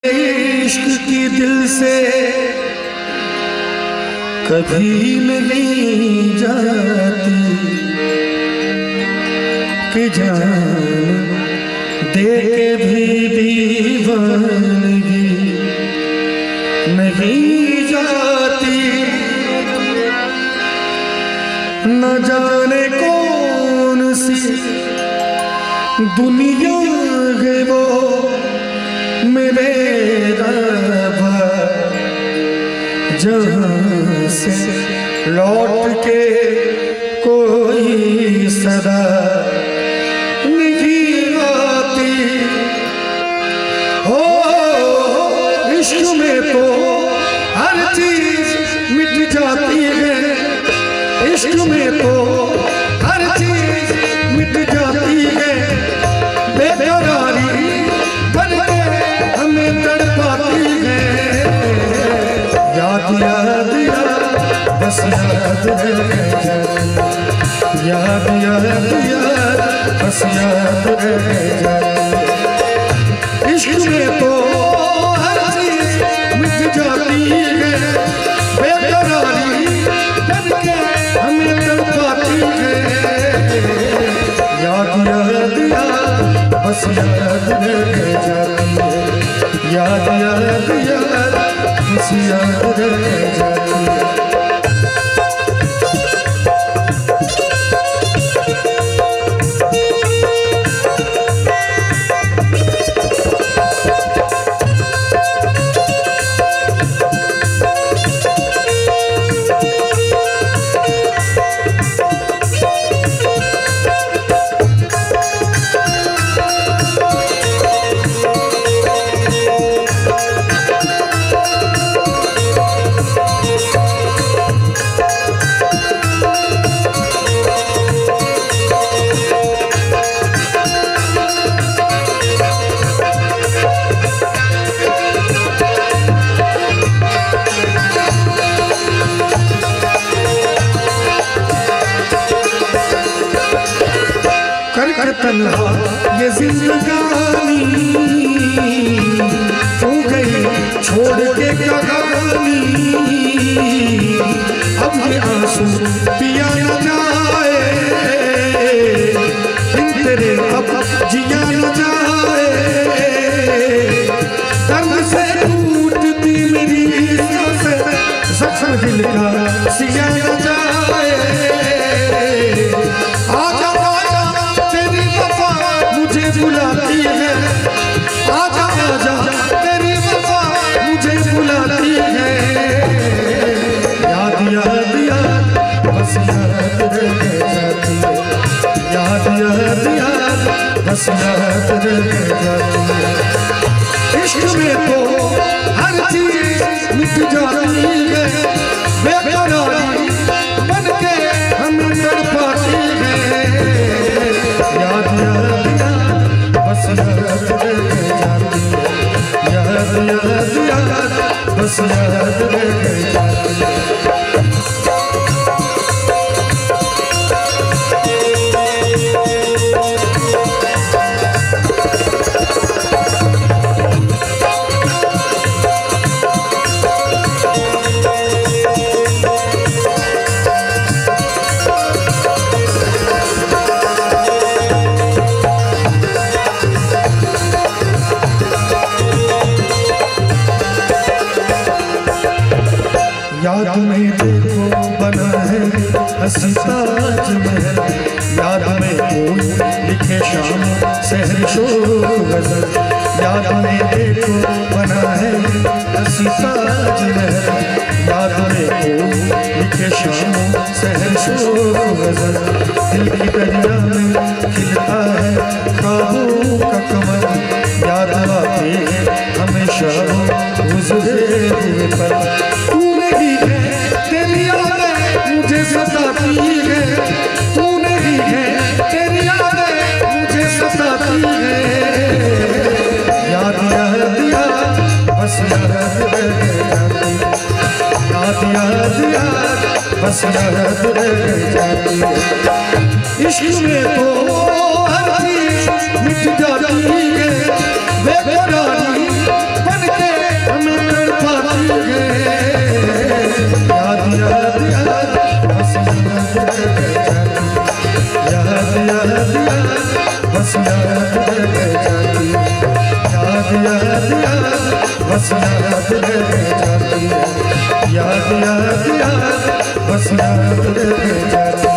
इश्क की दिल से कभी नहीं जाती कि जान दे के भी दीवानगी नहीं जाती। न जाने कौन सी दुनिया है वो मेरे रब्बा जहाँ से लौट के कोई सदा नहीं आती। हो इश्क में तो हर चीज मिट जाती है, इश्क में तो हर चीज मिट जाती है। बेकरारी बन के हमें तड़पाती है। याद याद याद बस याद रह जाती, याद याद याद बस याद रह जाती। इश्क में तो हर चीज मिट जाती है, बेकरारी बन के हमें तड़पाती है। याद याद याद बस याद रह जाती है, याद याद याद बस याद रह जाती है। तन्हा ये जिंदगानी तू गई छोड़ के कहानी। अब ये आंसू पिया न जाए, बिन तेरे अब जिया न जाए। दर्द से टूटती मेरी सांसें, जख्म दिल का सिया न जाए। बुलाती है आजा आजा तेरी वफा मुझे बुलाती है। याद याद याद बस याद रह जाती है, याद याद याद बस याद रह जाती है। इश्क में तो हर चीज मिट जाती है, बेकरारी बन के हमें तड़पाती है। याद याद बस याद रह जाती है, याद याद याद बस याद रह जाती है। याद में देखो बना है हंसी ताज महल, याद में कोई लिखे शाम सहर शो गजल। याद में देखो बना है हंसी ताज महल, याद में कोई लिखे शाम सहर शो गजल। दिल की दरिया में खिलता है ख्वाबों का कमल, याद आते हैं हमेशा गुजरे हुए पल। तेरी यादें मुझे सताती है, तू नहीं है तेरी यादें मुझे सताती है। याद याद याद बस याद रह जाती है, याद याद याद बस याद रह जाती है। इश्क में तो हर चीज मिट जाती है, बेकरारी बन बस याद रह जाती है, याद याद याद बस याद रह जाती है।